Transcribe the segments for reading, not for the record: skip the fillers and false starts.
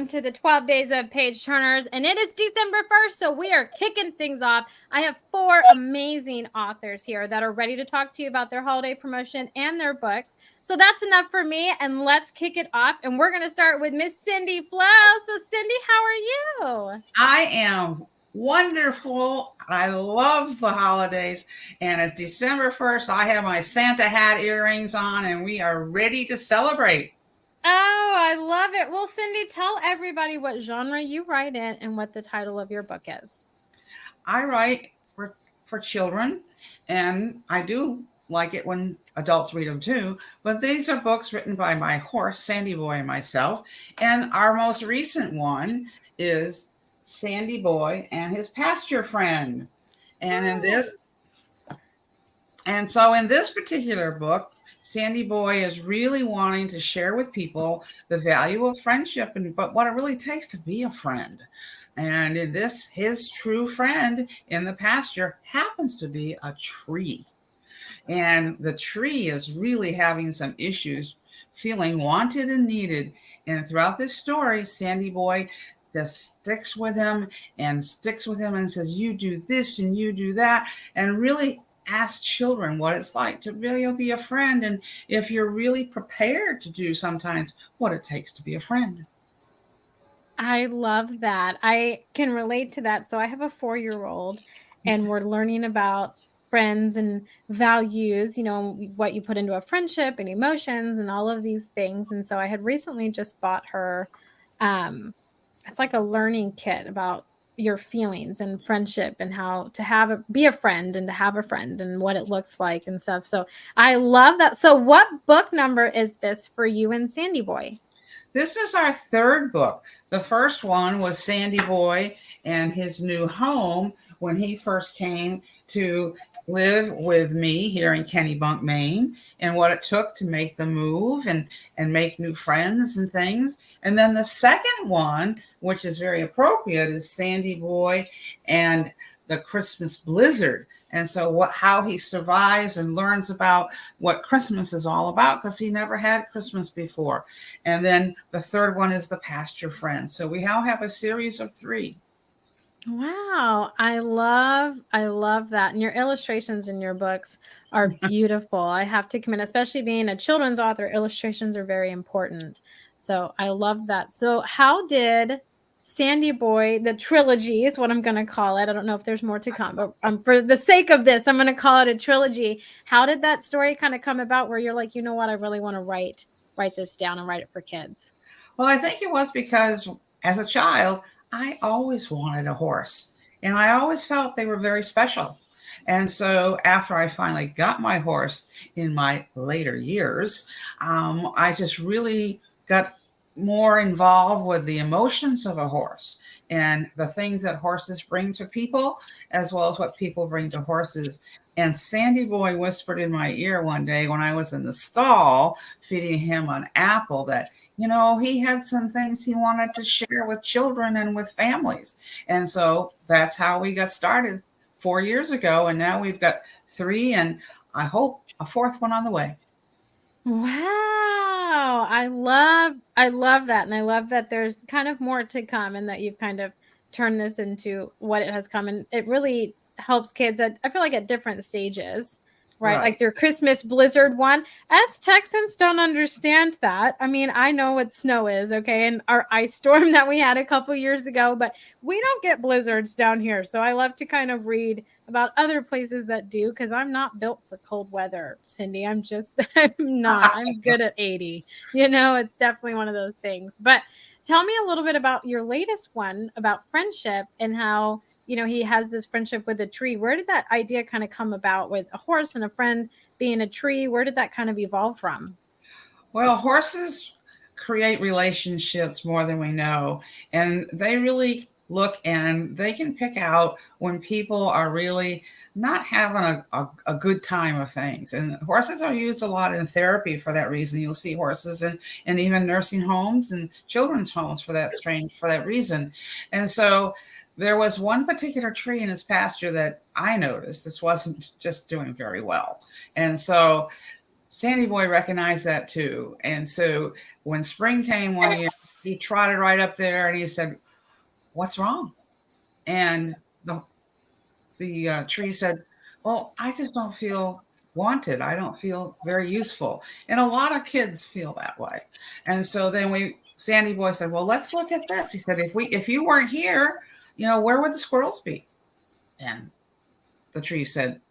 welcome to the 12 Days of Page Turners. And it is December 1st, so we are kicking things off. I have 4 amazing authors here that are ready to talk to you about their holiday promotion and their books. So that's enough for me, and let's kick it off. And we're going to start with Miss Cindy Flo. So Cindy, how are you? I am wonderful. I love the holidays, and it's December 1st. I have my Santa hat earrings on, and we are ready to celebrate. Oh, I love it. Well, Cindy, tell everybody what genre you write in and what the title of your book is. I write for children, and I do like it when adults read them too, but these are books written by my horse, Sandy Boy, and myself. And our most recent one is Sandy Boy and his pasture friend. And in this particular book, Sandy Boy is really wanting to share with people the value of friendship but what it really takes to be a friend. And in this, his true friend in the pasture happens to be a tree. And the tree is really having some issues, feeling wanted and needed. And throughout this story, Sandy Boy just sticks with him and says, you do this and you do that, and really ask children what it's like to really be a friend, and if you're really prepared to do sometimes what it takes to be a friend. I love that. I can relate to that. So I have a 4-year-old, and we're learning about friends and values, what you put into a friendship and emotions and all of these things. And so I had recently just bought her, it's like a learning kit about your feelings and friendship and how to be a friend and to have a friend and what it looks like and stuff. So I love that. So what book number is this for you and Sandy Boy? This is our 3rd book. The first one was Sandy Boy and his new home when he first came to live with me here in Kennebunk, Maine, and what it took to make the move and make new friends and things. And then the second one, which is very appropriate, is Sandy Boy and the Christmas blizzard. And so how he survives and learns about what Christmas is all about, because he never had Christmas before. And then the 3rd one is the pasture friend. So we now have a series of 3. Wow. I love that. And your illustrations in your books are beautiful. I have to commend, especially being a children's author, illustrations are very important. So I love that. So how did Sandy Boy, the trilogy is what I'm going to call it. I don't know if there's more to come, but for the sake of this, I'm going to call it a trilogy. How did that story kind of come about where you're like, you know what, I really want to write this down and write it for kids? Well, I think it was because as a child, I always wanted a horse, and I always felt they were very special. And so after I finally got my horse in my later years, I just really got more involved with the emotions of a horse and the things that horses bring to people, as well as what people bring to horses. And Sandy Boy whispered in my ear one day when I was in the stall feeding him an apple that, he had some things he wanted to share with children and with families. And so that's how we got started 4 years ago. And now we've got 3, and I hope a 4th one on the way. Wow. I love that. And I love that there's kind of more to come, and that you've kind of turned this into what it has come. And it really helps kids I feel like at different stages, right? Like your Christmas blizzard one. Us Texans don't understand that. I mean, I know what snow is, okay, and our ice storm that we had a couple years ago, but we don't get blizzards down here. So I love to kind of read about other places that do, because I'm not built for cold weather, Cindy. I'm not. I'm good at 80. It's definitely one of those things. But tell me a little bit about your latest one about friendship and how he has this friendship with a tree. Where did that idea kind of come about with a horse and a friend being a tree? Where did that kind of evolve from? Well, horses create relationships more than we know, and they really look and they can pick out when people are really not having a good time of things. And horses are used a lot in therapy for that reason. You'll see horses in even nursing homes and children's homes for that reason. And so there was one particular tree in his pasture that I noticed this wasn't just doing very well. And so Sandy Boy recognized that too. And so when spring came one year, he trotted right up there and he said, "What's wrong?" And the tree said, "Well, I just don't feel wanted. I don't feel very useful." And a lot of kids feel that way. And so then Sandy Boy said, "Well, let's look at this." He said, if you weren't here, where would the squirrels be?" And the tree said,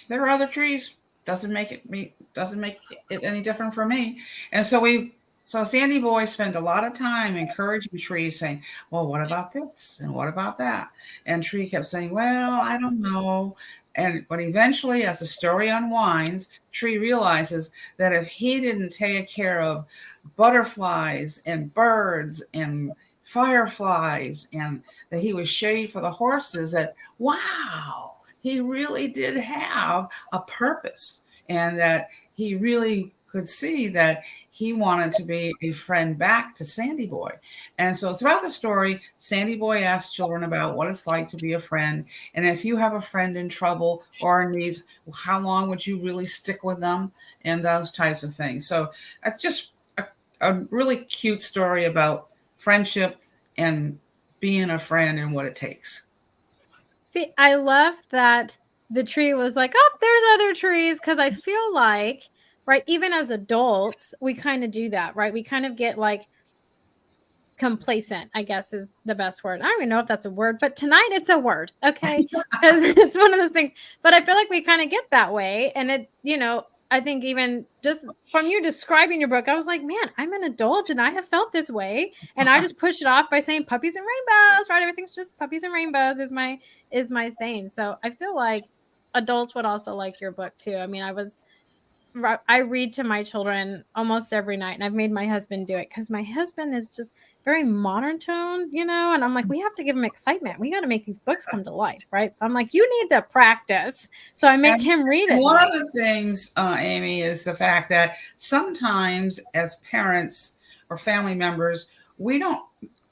"There are other trees. Doesn't make it any different for me." And so Sandy Boy spent a lot of time encouraging Tree, saying, "Well, what about this? And what about that?" And Tree kept saying, "Well, I don't know." But eventually, as the story unwinds, Tree realizes that if he didn't take care of butterflies and birds and fireflies, and that he was shade for the horses, that wow, he really did have a purpose, and that he really could see that he wanted to be a friend back to Sandy Boy. And so throughout the story, Sandy Boy asks children about what it's like to be a friend. And if you have a friend in trouble or in need, how long would you really stick with them? And those types of things. So it's just a really cute story about friendship and being a friend and what it takes. See, I love that the tree was like, "Oh, there's other trees," because I feel like, right, even as adults, we kind of do that, right? We kind of get like complacent, I guess is the best word. I don't even know if that's a word, but tonight it's a word, okay? Because it's one of those things. But I feel like we kind of get that way. And I think even just from you describing your book, I was like, man, I'm an adult and I have felt this way. And I just push it off by saying puppies and rainbows, right? Everything's just puppies and rainbows is my saying. So I feel like adults would also like your book too. I mean, I read to my children almost every night, and I've made my husband do it because my husband is just very modern tone, and I'm like, we have to give him excitement. We got to make these books come to life, right? So I'm like, you need to practice. So I make him read it. One of the things, Amy, is the fact that sometimes as parents or family members, we don't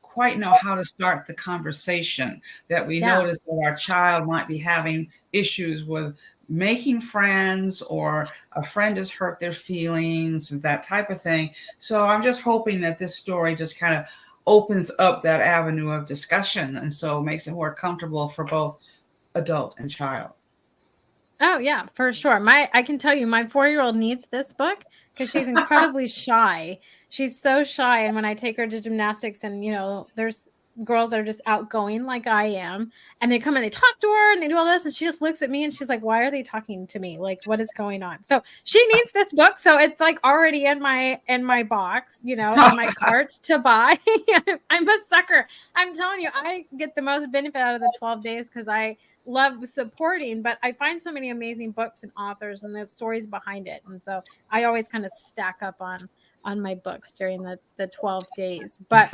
quite know how to start the conversation, that we notice that our child might be having issues with making friends, or a friend has hurt their feelings, that type of thing. So I'm just hoping that this story just kind of opens up that avenue of discussion, and so makes it more comfortable for both adult and child. Oh yeah, for sure. I can tell you my 4-year-old needs this book because she's incredibly shy. She's so shy. And when I take her to gymnastics and, there's girls that are just outgoing like I am, and they come and they talk to her and they do all this, and she just looks at me and she's like, why are they talking to me? Like, what is going on? So she needs this book. So it's like already in my box, in my cart to buy. I'm a sucker. I'm telling you, I get the most benefit out of the 12 days because I love supporting, but I find so many amazing books and authors and the stories behind it. And so I always kind of stack up on my books during the 12 days. But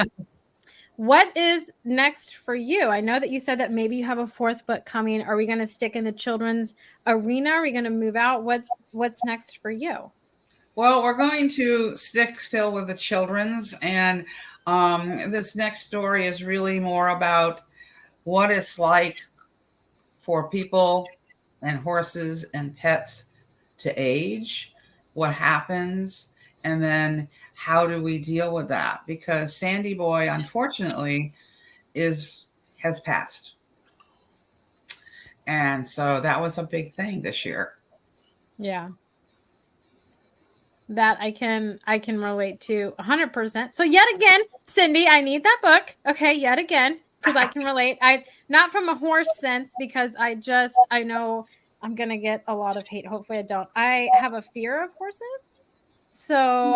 what is next for you? I know that you said that maybe you have a fourth book coming. Are we going to stick in the children's arena? Are we going to move out? What's next for you? Well, we're going to stick still with the children's, and this next story is really more about what it's like for people and horses and pets to age, what happens, and then how do we deal with that? Because Sandy Boy, unfortunately, has passed. And so that was a big thing this year. Yeah. That I can relate to 100%. So yet again, Cindy, I need that book. Okay, yet again, because I can relate. I not from a horse sense, because I know I'm gonna get a lot of hate. Hopefully I don't. I have a fear of horses. So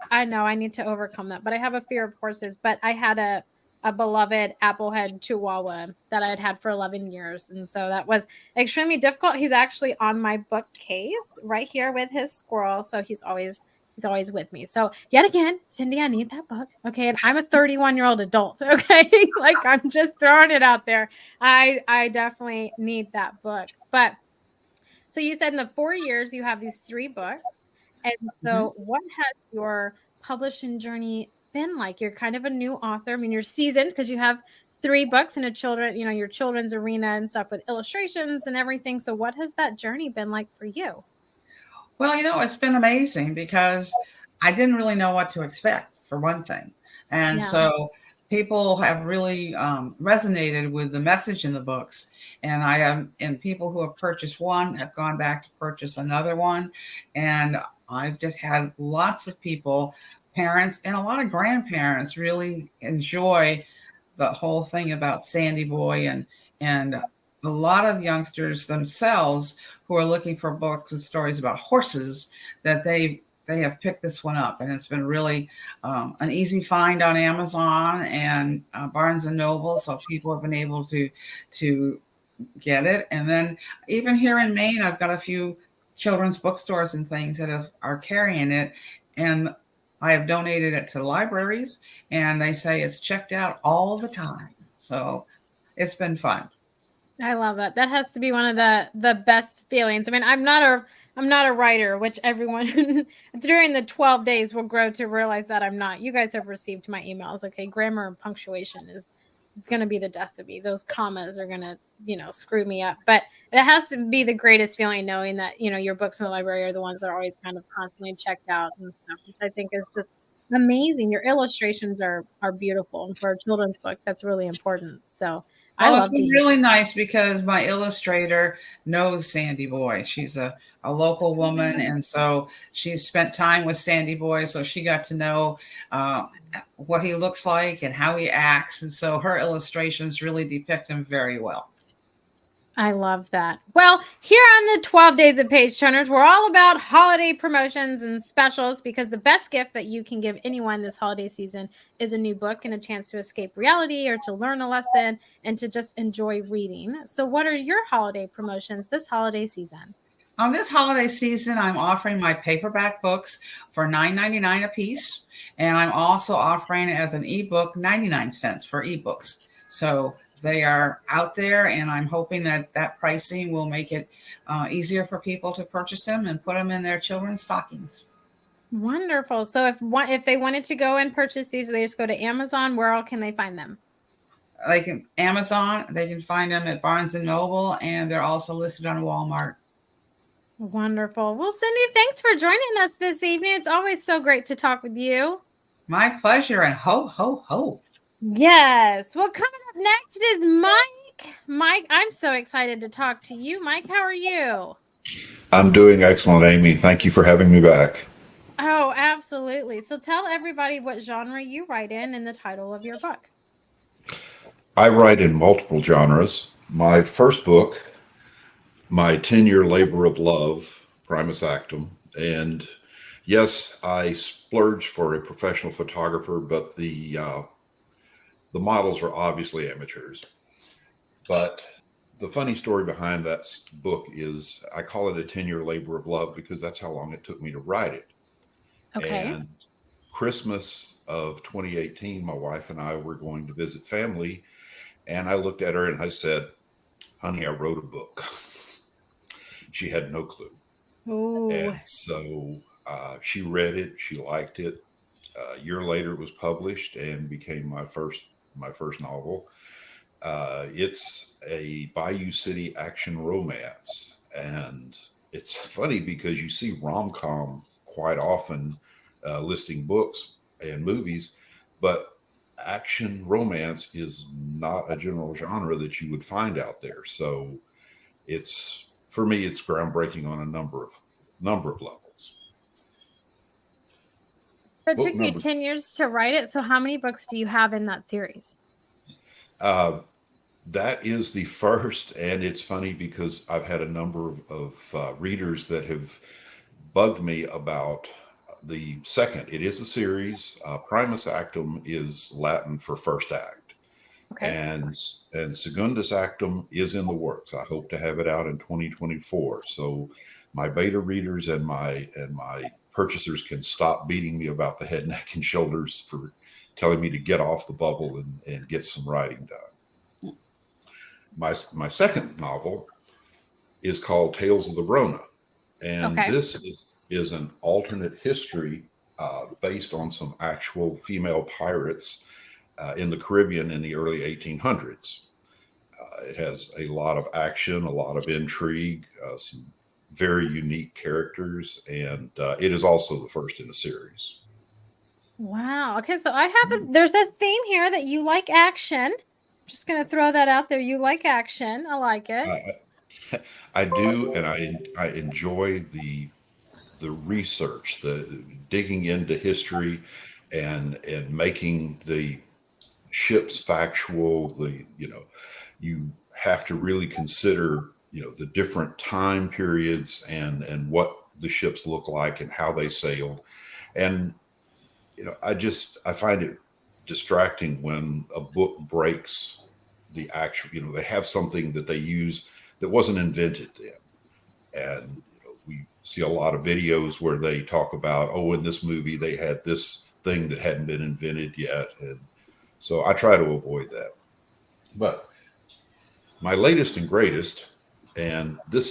I know I need to overcome that. But I have a fear of horses. But I had a beloved applehead chihuahua that I had for 11 years. And so that was extremely difficult. He's actually on my bookcase right here with his squirrel. So he's always with me. So yet again, Cindy, I need that book. Okay. And I'm a 31-year-old adult. Okay. Like I'm just throwing it out there. I definitely need that book. But so you said in the 4 years you have these 3 books. And so what has your publishing journey been like? You're kind of a new author. I mean, you're seasoned because you have 3 books in your children's arena and stuff with illustrations and everything. So what has that journey been like for you? Well, it's been amazing because I didn't really know what to expect, for one thing. And Yeah. so people have really resonated with the message in the books. And I have, and people who have purchased one have gone back to purchase another one. And I've just had lots of people, parents, and a lot of grandparents really enjoy the whole thing about Sandy Boy, and a lot of youngsters themselves who are looking for books and stories about horses, that they have picked this one up, and it's been really an easy find on Amazon and Barnes and Noble, so people have been able to get it. And then even here in Maine, I've got a few children's bookstores and things that are carrying it, and I have donated it to libraries, and they say it's checked out all the time. So it's been fun. I love that. That has to be one of the best feelings. I mean, I'm not a writer, which everyone during the 12 days will grow to realize that I'm not. You guys have received my emails. Okay, grammar and punctuation is going to be the death of me. Those commas are going to, screw me up. But it has to be the greatest feeling knowing that, your books from the library are the ones that are always kind of constantly checked out and stuff, which I think is just amazing. Your illustrations are beautiful, and for a children's book, that's really important. So I Well, it's love to been hear. really nice because my illustrator knows Sandy Boy. She's a local woman, and so she's spent time with Sandy Boy, so she got to know uh, what he looks like and how he acts, and so her illustrations really depict him very well. I love that. Well, here on the 12 Days of Page Turners, we're all about holiday promotions and specials because the best gift that you can give anyone this holiday season is a new book and a chance to escape reality or to learn a lesson and to just enjoy reading. So, what are your holiday promotions this holiday season? On this holiday season, I'm offering my paperback books for $9.99 a piece, and I'm also offering it as an ebook 99 cents for ebooks. So they are out there, and I'm hoping that that pricing will make it easier for people to purchase them and put them in their children's stockings. Wonderful. So, if they wanted to go and purchase these, they just go to Amazon. Where all can they find them? They can Amazon, they can find them at Barnes and Noble, and they're also listed on Walmart. Wonderful. Well, Cindy, thanks for joining us this evening. It's always so great to talk with you. My pleasure, and ho, ho, ho. Yes. Well, coming up next is Mike. Mike, I'm so excited to talk to you. Mike, how are you? I'm doing excellent, Amy. Thank you for having me back. Oh, absolutely. So tell everybody what genre you write in and the title of your book. I write in multiple genres. My first book, my 10-year labor of love, Primus Actum, and yes, I splurged for a professional photographer, but the models were obviously amateurs. But the funny story behind that book is I call it a 10-year labor of love because that's how long it took me to write it. Okay. And Christmas of 2018, my wife and I were going to visit family. And I looked at her and I said, honey, I wrote a book. She had no clue. Ooh. And so she read it. She liked it. A year later, it was published and became my first novel. It's a Bayou City action romance. And it's funny because you see rom-com quite often listing books and movies, but action romance is not a general genre that you would find out there. So it's, for me, it's groundbreaking on a number of levels. So it Book took you number 10 years to write it. So how many books do you have in that series? That is the first, and it's funny because I've had a number of readers that have bugged me about the second. It is a series. Primus Actum is Latin for first act, Okay. and Secundus Actum is in the works. I hope to have it out in 2024. So my beta readers and my purchasers can stop beating me about the head, neck, and shoulders for telling me to get off the bubble and get some writing done. My second novel is called Tales of the Rona, and Okay. this is an alternate history based on some actual female pirates in the Caribbean in the early 1800s. It has a lot of action, a lot of intrigue, some very unique characters, and it is also the first in a series. Wow. Okay, so I have there's a theme here that you like action. Just gonna throw that out there. You like action. I like it. I do, and I enjoy the research, the digging into history, and making the ships factual. You have to really consider the different time periods and what the ships look like and how they sailed. And I find it distracting when a book breaks the actual, they have something that they use that wasn't invented then. And we see a lot of videos where they talk about, oh, in this movie they had this thing that hadn't been invented yet. And so I try to avoid that. But my latest and greatest, and it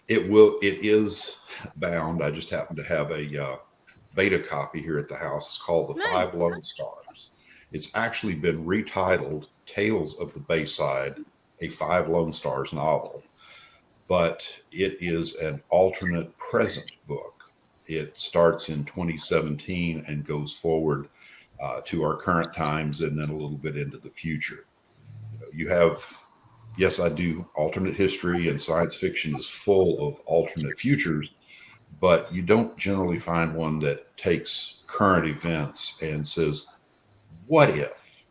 is bound. I just happen to have a beta copy here at the house. It's called The Nice. Five Lone Stars. It's actually been retitled Tales of the Bayside, a Five Lone Stars novel, but it is an alternate present book. It starts in 2017 and goes forward to our current times and then a little bit into the future. You have, yes, I do alternate history, and science fiction is full of alternate futures, but you don't generally find one that takes current events and says, what if?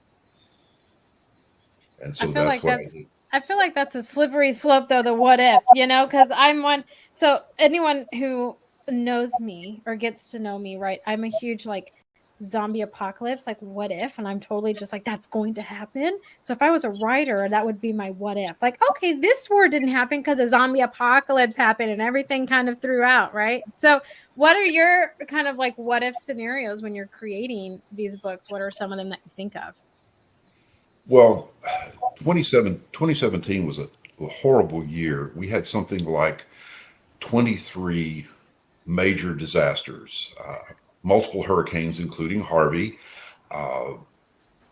And so that's what I do. I feel like that's a slippery slope though, the what if, because I'm one. So anyone who knows me or gets to know me, right? I'm a huge like zombie apocalypse, like what if? And I'm totally just like, that's going to happen. So if I was a writer, that would be my what if. Like, okay, this war didn't happen because a zombie apocalypse happened and everything kind of threw out, right? So what are your kind of like what if scenarios when you're creating these books? What are some of them that you think of? Well, 2017 was a horrible year. We had something like 23 major disasters, multiple hurricanes, including Harvey.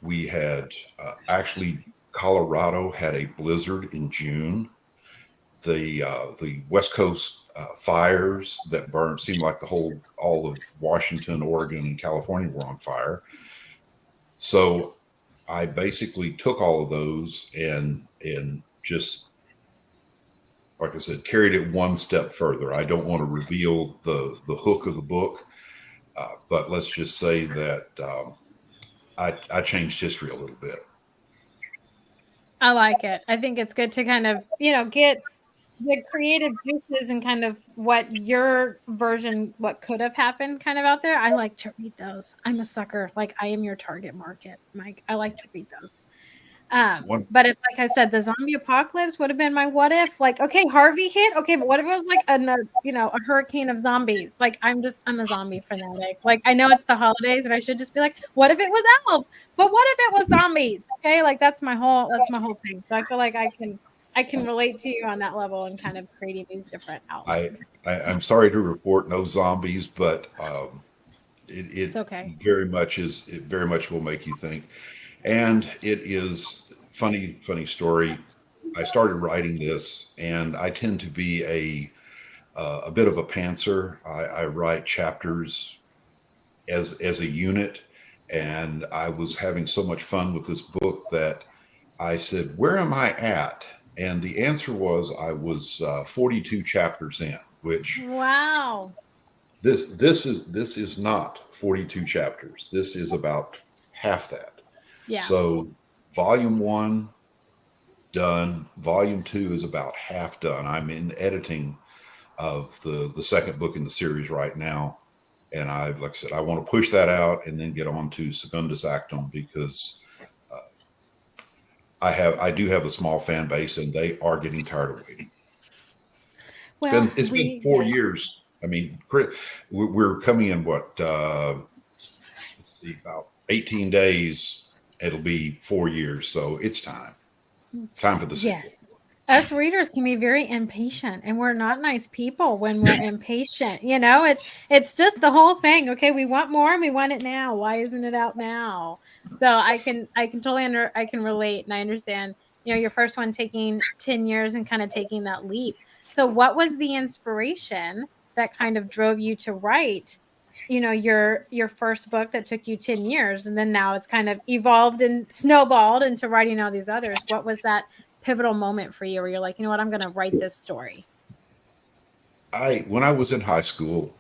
We had actually Colorado had a blizzard in June. The West Coast fires that burned seemed like all of Washington, Oregon, and California were on fire. So I basically took all of those and just, like I said, carried it one step further. I don't want to reveal the hook of the book, but let's just say that I changed history a little bit. I like it. I think it's good to kind of, get the creative juices and kind of what your version, what could have happened kind of out there. I like to read those. I'm a sucker. Like I am your target market, Mike. I like to read those. But it's like I said, the zombie apocalypse would have been my what if. Like, okay, Harvey hit. Okay, but what if it was like a hurricane of zombies? Like, I'm a zombie fanatic. Like, I know it's the holidays, and I should just be like, what if it was elves? But what if it was zombies? Okay, like that's my whole thing. So I feel like I can relate to you on that level and kind of creating these different outlines. I'm sorry to report no zombies, but It's okay. it very much will make you think. And it is funny story. I started writing this, and I tend to be a bit of a pantser. I write chapters as a unit, and I was having so much fun with this book that I said, "Where am I at?" And the answer was I was 42 chapters in, which Wow. this is not 42 chapters. This is about half that. Yeah. So volume 1 done. Volume 2 is about half done. I'm in editing of the second book in the series right now. And like I said, I want to push that out and then get on to Secundus Actum because I do have a small fan base and they are getting tired of waiting. It's been 4 years. I mean, we're coming in let's see, about 18 days. It'll be 4 years. So it's time for the sequel. Yes. Us readers can be very impatient, and we're not nice people when we're impatient. It's just the whole thing. Okay, we want more and we want it now. Why isn't it out now? So I can totally I can relate, and I understand. Your first one taking 10 years and kind of taking that leap. So what was the inspiration that kind of drove you to write your first book that took you 10 years, and then now it's kind of evolved and snowballed into writing all these others. What was that pivotal moment for you where you're like, you know what, I'm going to write this story? When I was in high school,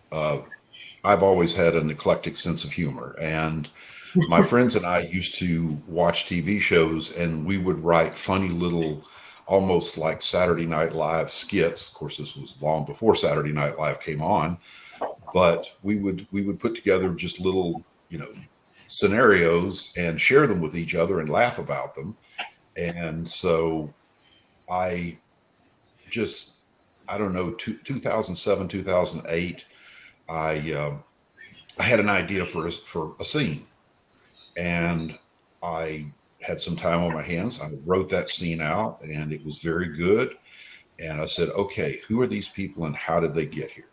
I've always had an eclectic sense of humor, and my friends and I used to watch TV shows, and we would write funny little, almost like Saturday Night Live skits. Of course, this was long before Saturday Night Live came on, but we would put together just little, scenarios and share them with each other and laugh about them. And so I just, I don't know, 2007, 2008, I had an idea for a scene, and I had some time on my hands. I wrote that scene out, and it was very good. And I said, okay, who are these people and how did they get here?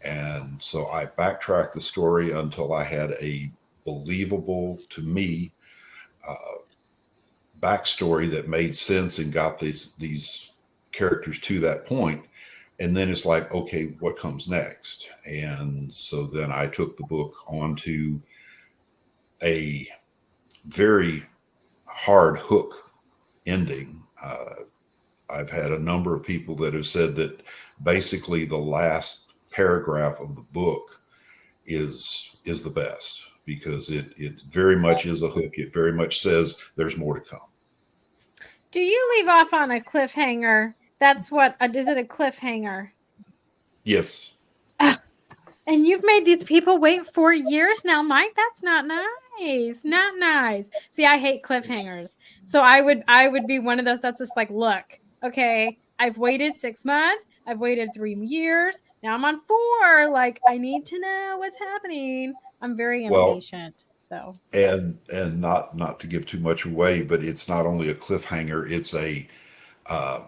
And so I backtracked the story until I had a believable, to me, uh, backstory that made sense and got these characters to that point. And then it's like, okay, what comes next? And so then I took the book onto a very hard hook ending. I've had a number of people that have said that basically the last paragraph of the book is the best, because it very much is a hook. It very much says there's more to come. Do you leave off on a cliffhanger? That's what is it, a cliffhanger? Yes. And you've made these people wait 4 years now, Mike. That's not nice. Not nice. See, I hate cliffhangers. So I would be one of those that's just like, look, okay, I've waited 6 months. I've waited 3 years. Now I'm on 4. Like, I need to know what's happening. I'm very Well, impatient. So and not to give too much away, but it's not only a cliffhanger. Uh,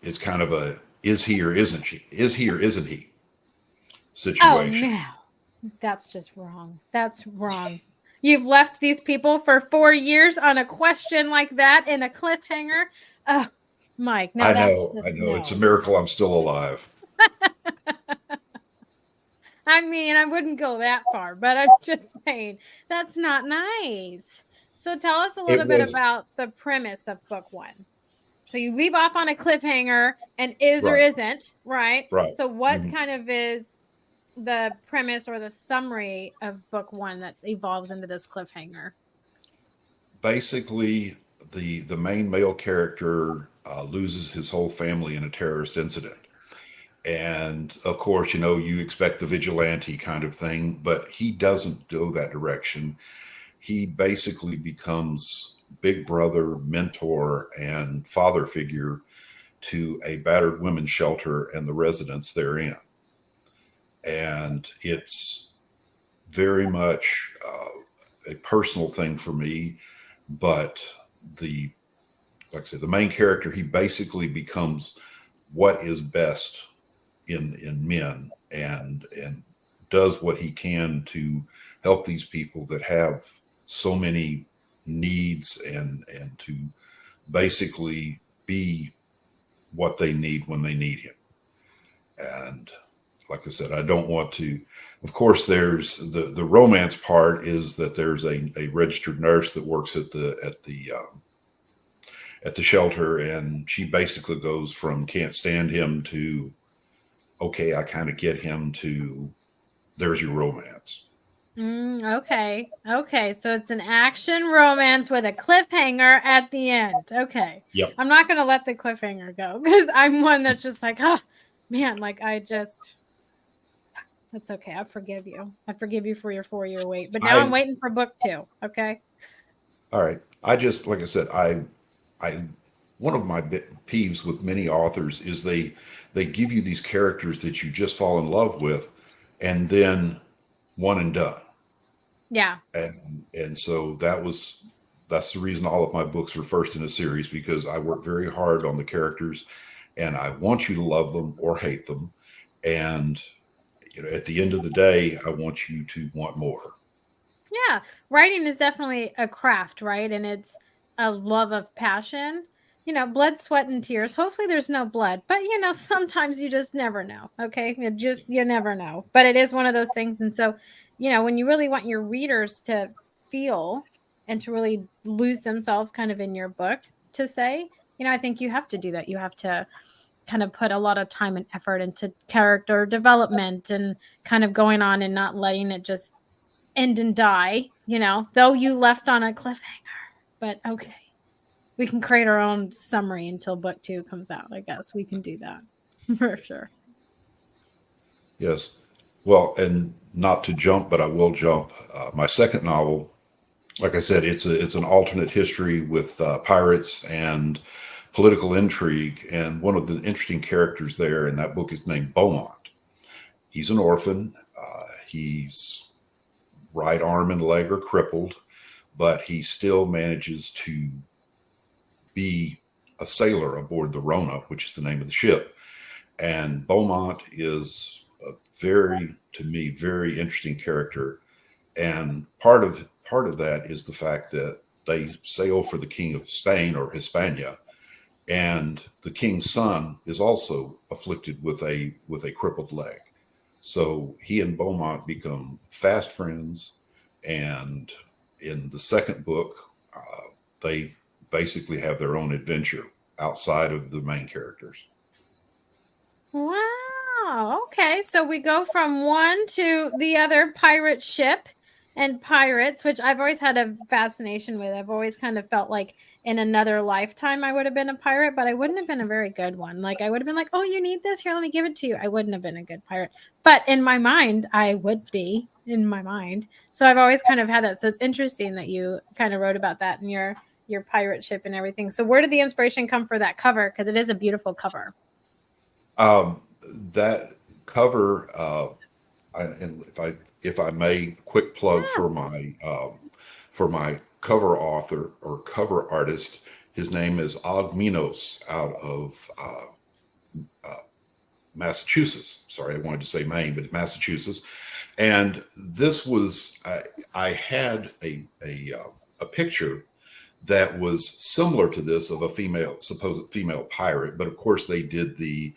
it's kind of a is he or isn't she? Is he or isn't he situation. no. That's just wrong. That's wrong. You've left these people for 4 years on a question like that in a cliffhanger. Oh, Mike, no, that's I just know. It's a no. miracle I'm still alive. I mean, I wouldn't go that far, but I'm just saying that's not nice. So tell us a It little bit was about the premise of book 1. So you leave off on a cliffhanger and is or right, isn't, right? right. So what Mhm. kind of is the premise or the summary of book 1 that evolves into this cliffhanger? Basically, the main male character loses his whole family in a terrorist incident. And of course, you expect the vigilante kind of thing, but he doesn't go that direction. He basically becomes big brother, mentor, and father figure to a battered women's shelter and the residents therein. And it's very much a personal thing for me, but the like I said, the main character, he basically becomes what is best in men, and does what he can to help these people that have so many needs, and to basically be what they need when they need him. And like I said, I don't want to. Of course, there's the romance part is that there's a registered nurse that works at the shelter, and she basically goes from can't stand him to okay, I kind of get him to there's your romance. Okay. Okay. So it's an action romance with a cliffhanger at the end. Okay. Yep. I'm not going to let the cliffhanger go because I'm one that's just like, oh, man, like that's okay. I forgive you. I forgive you for your 4-year wait. But now I'm I waiting for book 2. Okay. All right. I just like I said, I one of my peeves with many authors is they give you these characters that you just fall in love with, and then one and done. Yeah. And so that's the reason all of my books were first in a series, because I work very hard on the characters, and I want you to love them or hate them, and at the end of the day, I want you to want more. Yeah. Writing is definitely a craft, right? And it's a love of passion. blood, sweat, and tears. Hopefully there's no blood, but sometimes you just never know. Okay. You never know, but it is one of those things. And so, when you really want your readers to feel and to really lose themselves kind of in your book to say, I think you have to do that. You have to kind of put a lot of time and effort into character development and kind of going on and not letting it just end and die, though you left on a cliffhanger, but okay. We can create our own summary until book 2 comes out. I guess we can do that for sure. Yes. Well, and not to jump, but I will jump. My second novel, like I said, it's an alternate history with pirates and political intrigue. And one of the interesting characters there in that book is named Beaumont. He's an orphan. He's right arm and leg are crippled, but he still manages to be a sailor aboard the Rona, which is the name of the ship. And Beaumont is a to me, very interesting character. And part of that is the fact that they sail for the King of Spain or Hispania, and the king's son is also afflicted with a crippled leg. So he and Beaumont become fast friends, and in the second book, they basically have their own adventure outside of the main characters. Wow. Okay. So we go from one to the other, pirate ship and pirates, which I've always had a fascination with. I've always kind of felt like in another lifetime I would have been a pirate, but I wouldn't have been a very good one. Like I would have been like, oh, you need this? Here, let me give it to you. I wouldn't have been a good pirate. But in my mind, I would be in my mind. So I've always kind of had that. So it's interesting that you kind of wrote about that in your pirate ship and everything. So where did the inspiration come for that cover? Because it is a beautiful cover. That cover, and if I may, quick plug for my cover author or cover artist. His name is Og Minos out of Massachusetts. Sorry, I wanted to say Maine, but Massachusetts. And this was I had a picture that was similar to this of a supposed female pirate, but of course they did the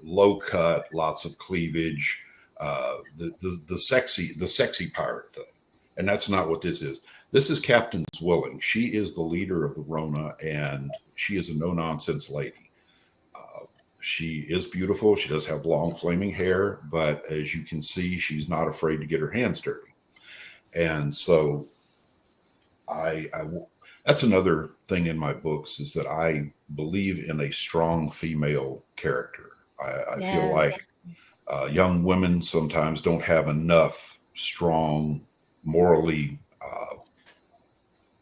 low cut, lots of cleavage, the sexy pirate thing, and that's not what this is. This is Captain Zwilling. She is the leader of the Rona, and she is a no nonsense lady. She is beautiful. She does have long flaming hair, but as you can see, she's not afraid to get her hands dirty. And so that's another thing in my books, is that I believe in a strong female character. I feel like young women sometimes don't have enough strong, morally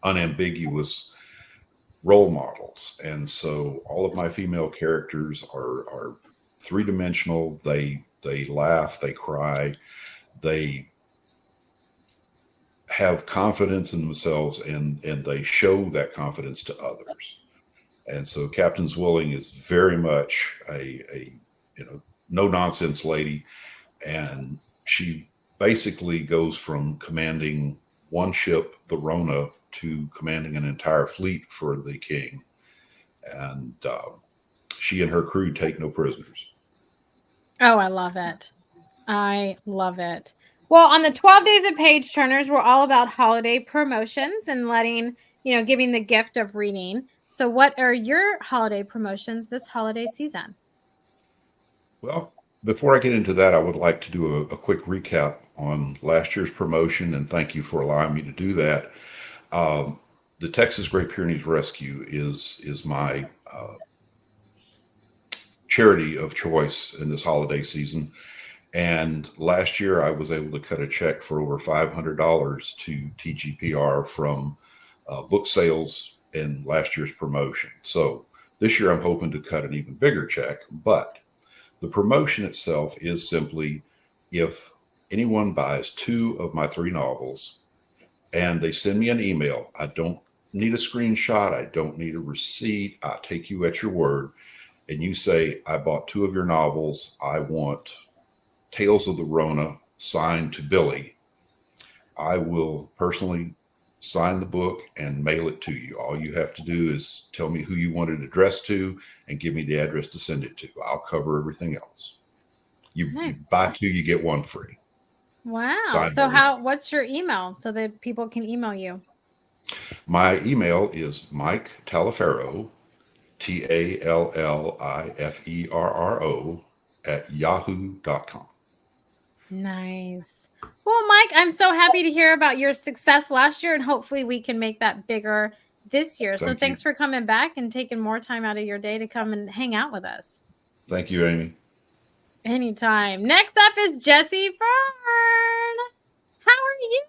unambiguous role models. And so all of my female characters are three-dimensional. They laugh, they cry, they have confidence in themselves, and they show that confidence to others. And so Captain Zwilling is very much a no nonsense lady, and she basically goes from commanding one ship, the Rona, to commanding an entire fleet for the king. And she and her crew take no prisoners. Oh, I love it. I love it. Well, on the 12 Days of Page Turners, we're all about holiday promotions and giving the gift of reading. So what are your holiday promotions this holiday season? Well, before I get into that, I would like to do a quick recap on last year's promotion, and thank you for allowing me to do that. The Texas Great Pyrenees Rescue is my charity of choice in this holiday season. And last year, I was able to cut a check for over $500 to TGPR from book sales in last year's promotion. So this year, I'm hoping to cut an even bigger check. But the promotion itself is simply, if anyone buys 2 of my 3 novels and they send me an email, I don't need a screenshot, I don't need a receipt, I take you at your word, and you say, I bought 2 of your novels, I want Tales of the Rona signed to Billy, I will personally sign the book, and mail it to you. All you have to do is tell me who you want it addressed to and give me the address to send it to. I'll cover everything else. You Nice. buy two, you get one free. Wow. Signed So by me. what's your email so that people can email you? My email is Mike Taliaferro, TALLIFERRO @yahoo.com. Nice. Well, Mike, I'm so happy to hear about your success last year, and hopefully we can make that bigger this year. So Thank you. thanks for coming back and taking more time out of your day to come and hang out with us. Thank you, Amy. Anytime. Next up is Jessie Fern. How are you?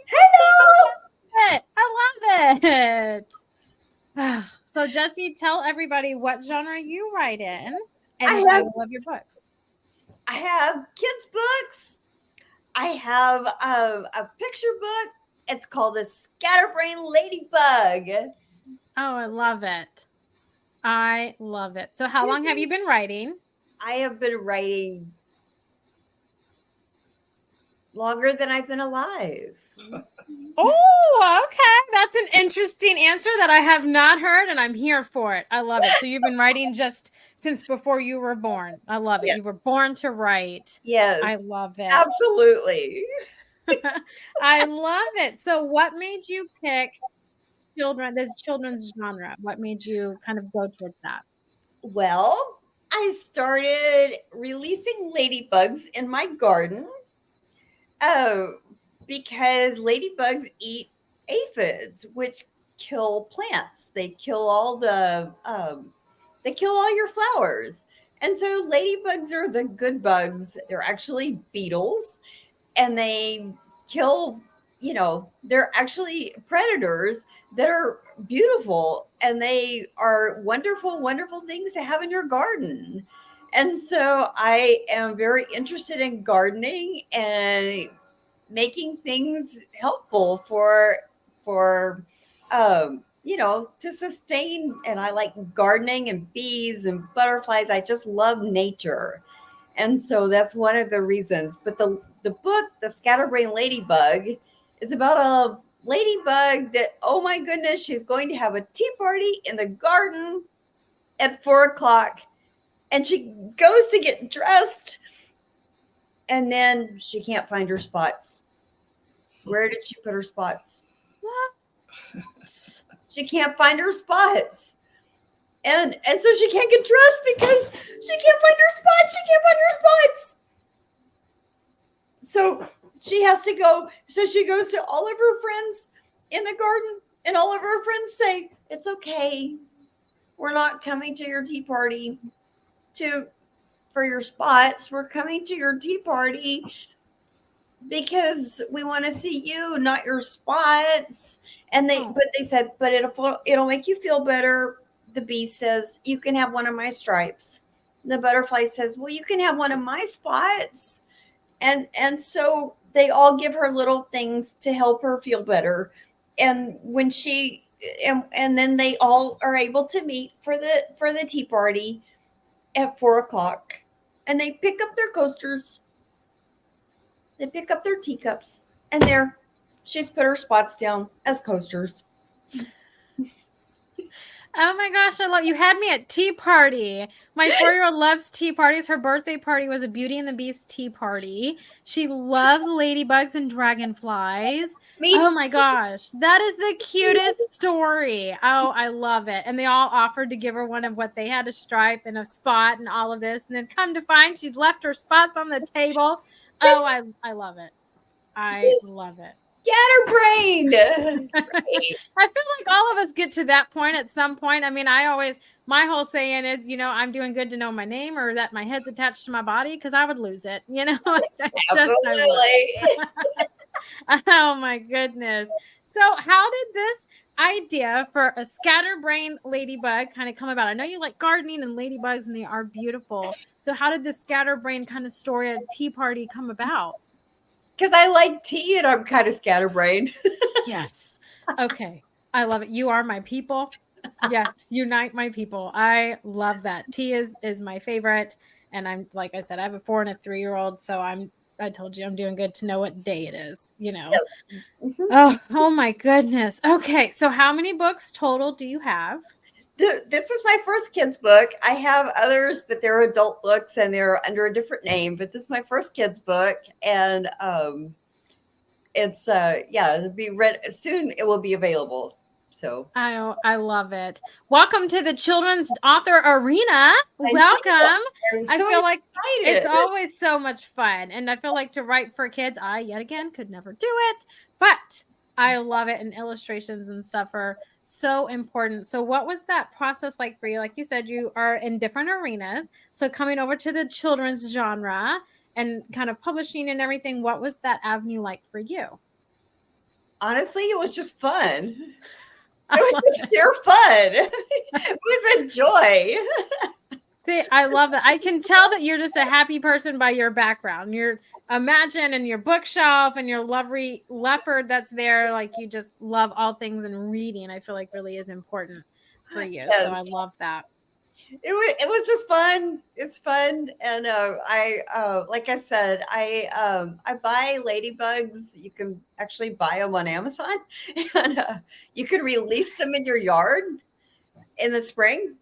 Hello. I love it. So Jessie, tell everybody what genre you write in, and I love your books. I have kids' books. I have a picture book. It's called The Scatterbrain Ladybug. Oh, I love it. I love it. So how long have you been writing? I have been writing longer than I've been alive. Oh, okay. That's an interesting answer that I have not heard, and I'm here for it. I love it. So you've been writing just since before you were born. I love it. Yes. You were born to write. Yes. I love it. Absolutely. I love it. So what made you pick this children's genre? What made you kind of go towards that? Well, I started releasing ladybugs in my garden. Because ladybugs eat aphids, which kill plants. They kill all your flowers. And so ladybugs are the good bugs. They're actually beetles, and they kill, they're actually predators that are beautiful, and they are wonderful, wonderful things to have in your garden. And so I am very interested in gardening and making things helpful for to sustain. And I like gardening and bees and butterflies. I just love nature, and so that's one of the reasons. But the book, The Scatterbrain Ladybug, is about a ladybug that, oh my goodness, she's going to have a tea party in the garden at 4:00, and she goes to get dressed, and then she can't find her spots. Where did she put her spots? She can't find her spots. And so she can't get dressed because she can't find her spots. She can't find her spots. So she has to go. So she goes to all of her friends in the garden, and all of her friends say, "It's okay. We're not coming to your tea party for your spots. We're coming to your tea party because we want to see you, not your spots." And they said, "But it'll make you feel better." The bee says, "You can have one of my stripes." The butterfly says, "Well, you can have one of my spots." And so they all give her little things to help her feel better. And when and then they all are able to meet for the tea party at 4:00, and they pick up their coasters. They pick up their teacups, and there she's put her spots down as coasters. Oh my gosh, I love you. Had me at tea party. My 4-year-old loves tea parties. Her birthday party was a Beauty and the Beast tea party. She loves ladybugs and dragonflies. Oh my gosh, that is the cutest story. Oh, I love it. And they all offered to give her one of what they had, a stripe and a spot and all of this. And then come to find she's left her spots on the table. Oh, I love it. I love it. Scatterbrained. I feel like all of us get to that point at some point. I mean, my whole saying is, I'm doing good to know my name or that my head's attached to my body, because I would lose it. Absolutely. Oh my goodness. So how did this idea for a scatterbrain ladybug kind of come about? I know you like gardening and ladybugs, and they are beautiful. So how did this scatterbrain kind of story at a tea party come about? Because I like tea and I'm kind of scatterbrained. Yes. Okay. I love it. You are my people. Yes. Unite my people. I love that. Tea is my favorite. And I'm, like I said, I have a 4 and a 3-year-old. So I'm I told you I'm doing good to know what day it is, Yes. Mhm. Oh my goodness. Okay, so how many books total do you have? This is my first kids book. I have others, but they're adult books and they're under a different name. But this is my first kids book, and it's it'll be read soon. It will be available. So I love it. Welcome to the children's author arena. I know, Welcome. I'm I so feel like it's excited. always so much fun. And I feel like to write for kids, I yet again could never do it, but I love it. And illustrations and stuff are so important. So, what was that process like for you? Like you said, you are in different arenas. So, coming over to the children's genre and kind of publishing and everything, what was that avenue like for you? Honestly, it was just fun. I It was love just sheer fun. It was a joy. See, I love that. I can tell that you're just a happy person by your background. You're imagine and your bookshelf and your lovely leopard that's there. Like you just love all things and reading. I feel like really is important for you. So Yes. I love that. It was just fun. It's fun, and I like I said, I buy ladybugs. You can actually buy them on Amazon, and you can release them in your yard in the spring.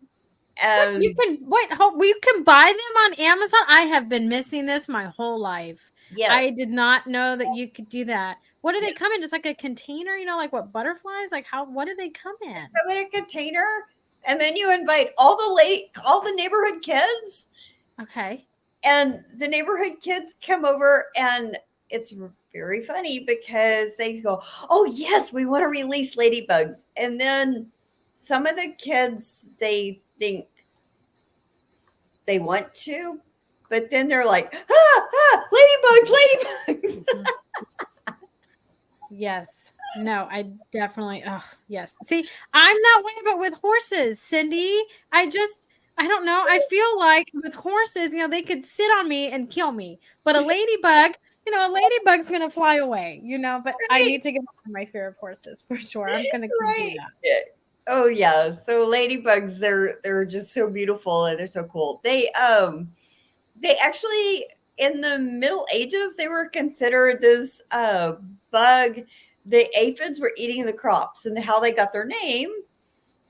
What you And can you can buy them on Amazon? I have been missing this my whole life. I yes, did not know that you could do that. What do they come in? Just like a container, like what butterflies? Like what do they come in? come in a container, and then you invite all the neighborhood kids, Okay. and the neighborhood kids come over, and it's very funny because they go, "Oh yes, we want to release ladybugs," and then some of the kids they think they want to, but then they're like, ladybugs. Yes. No, I definitely yes. See, I'm that way, but with horses, Cindy, I don't know. I feel like with horses, they could sit on me and kill me. But a ladybug's gonna fly away, but I Right, need to get over my fear of horses for sure. I'm gonna keep doing right. that. Oh yeah. So ladybugs, they're just so beautiful and they're so cool. They actually in the Middle Ages they were considered this bug. The aphids were eating the crops, and how they got their name.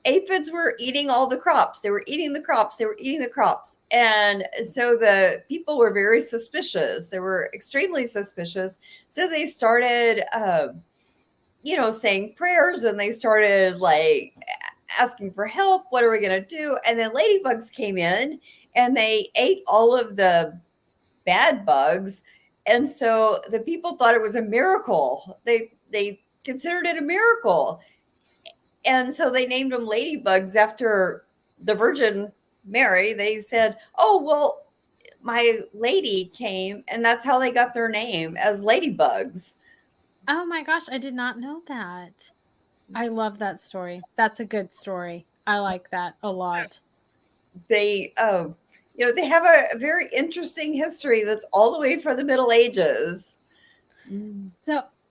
Aphids were eating all the crops. They were eating the crops. They were eating the crops. And so the people were very suspicious. They were extremely suspicious. So they started, saying prayers, and they started like asking for help. What are we going to do? And then ladybugs came in and they ate all of the bad bugs. And so the people thought it was a miracle. They considered it a miracle. And so they named them ladybugs after the Virgin Mary. They said, "Oh, well, my lady came," and that's how they got their name as ladybugs. Oh my gosh, I did not know that. I love that story. That's a good story. I like that a lot. They they have a very interesting history that's all the way from the Middle Ages.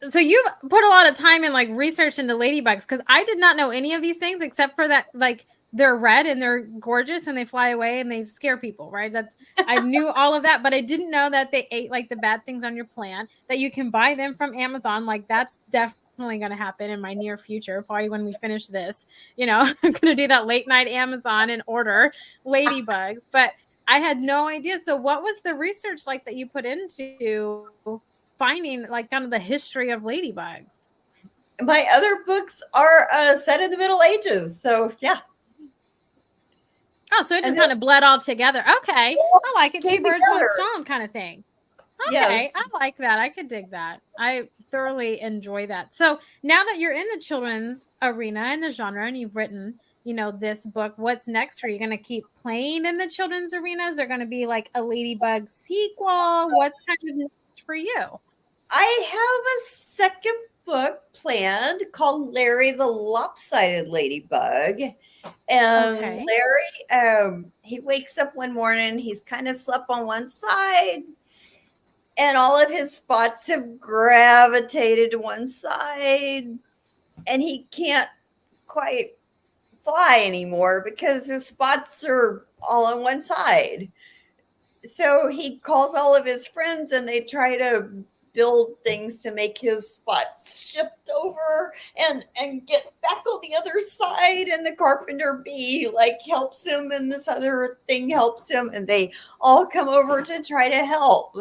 So you've put a lot of time in like research into ladybugs, because I did not know any of these things except for that like they're red and they're gorgeous and they fly away and they scare people, right? I knew all of that, but I didn't know that they ate like the bad things on your plant, that you can buy them from Amazon. Like that's definitely going to happen in my near future, probably when we finish this. I'm going to do that late night Amazon and order ladybugs, but I had no idea. So what was the research like that you put into finding like kind of the history of ladybugs? My other books are set in the Middle Ages, so yeah. Oh, so it just And kind of bled all together. Okay, I like it. Two came birds, one together. stone kind of thing. Okay, Yes. I like that. I could dig that. I thoroughly enjoy that. So now that you're in the children's arena and the genre, and you've written, this book, what's next for you? Going to keep playing in the children's arena? Is there going to be like a ladybug sequel? What's kind of next for you? I have a second book planned called Larry the Lopsided Ladybug. And Okay. Larry, he wakes up one morning, he's kind of slept on one side, and all of his spots have gravitated to one side, and he can't quite fly anymore because his spots are all on one side. so he calls all of his friends and they try to build things to make his spots shift over and get back on the other side, and the carpenter bee like helps him and this other thing helps him, and they all come over to try to help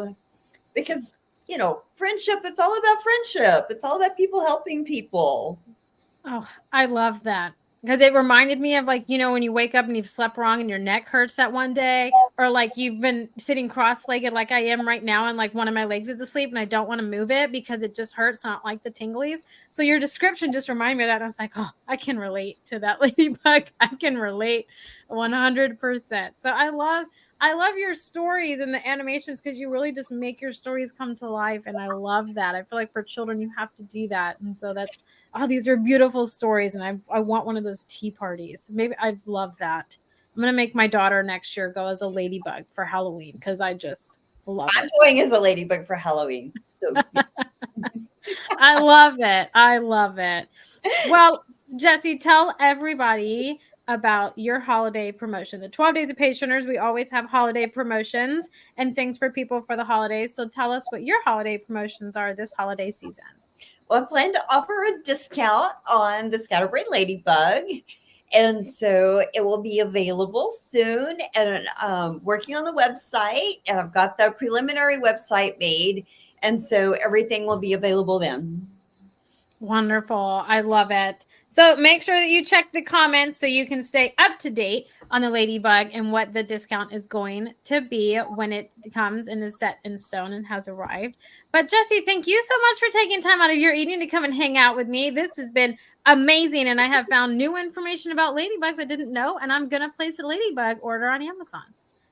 because friendship, it's all about friendship. It's all about people helping people. Oh, I love that. Because it reminded me of like, when you wake up and you've slept wrong and your neck hurts that one day, or like you've been sitting cross-legged like I am right now and like one of my legs is asleep and I don't want to move it because it just hurts. I don't like the tinglies. So your description just reminded me of that. And I was like, oh, I can relate to that ladybug. I can relate 100%. So I love your stories and the animations because you really just make your stories come to life. And I love that. I feel like for children, you have to do that. And so these are beautiful stories. And I want one of those tea parties. Maybe I'd love that. I'm going to make my daughter next year go as a ladybug for Halloween because I just love it. I'm going as a ladybug for Halloween. So I love it. I love it. Well, Jessie, tell everybody about your holiday promotion. The 12 Days of Page Turners, we always have holiday promotions and things for people for the holidays. So tell us what your holiday promotions are this holiday season. Well, I plan to offer a discount on the Scatterbrain Ladybug. And so it will be available soon. And working on the website. And I've got the preliminary website made. And so everything will be available then. Wonderful. I love it. So make sure that you check the comments so you can stay up to date on the Ladybug and what the discount is going to be when it comes and is set in stone and has arrived. But Jessie, thank you so much for taking time out of your evening to come and hang out with me. This has been amazing. And I have found new information about ladybugs I didn't know. And I'm going to place a ladybug order on Amazon.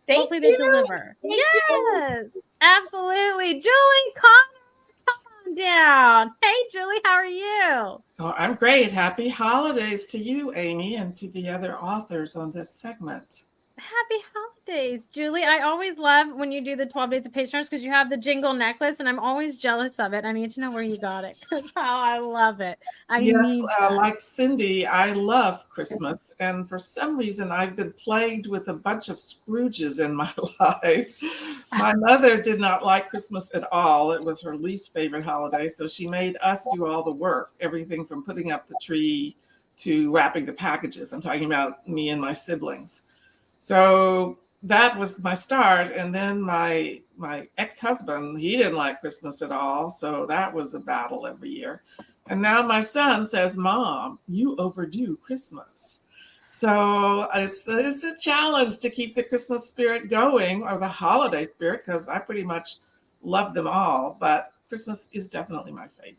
Hopefully they deliver. Thank yes, absolutely. Julie Connor, come on down. Hey, Julie, how are you? Oh, I'm great. Happy holidays to you, Amy, and to the other authors on this segment. Happy holidays, Julie. I always love when you do the 12 Days of Page Turners because you have the jingle necklace, and I'm always jealous of it. I need to know where you got it. I love it. Like Cindy, I love Christmas, and for some reason, I've been plagued with a bunch of Scrooges in my life. My mother did not like Christmas at all. It was her least favorite holiday, so she made us do all the work, everything from putting up the tree to wrapping the packages. I'm talking about me and my siblings. So that was my start. And then my ex-husband, he didn't like Christmas at all. So that was a battle every year. And now my son says, Mom, you overdo Christmas. So it's a challenge to keep the Christmas spirit going, or the holiday spirit, because I pretty much love them all. But Christmas is definitely my favorite.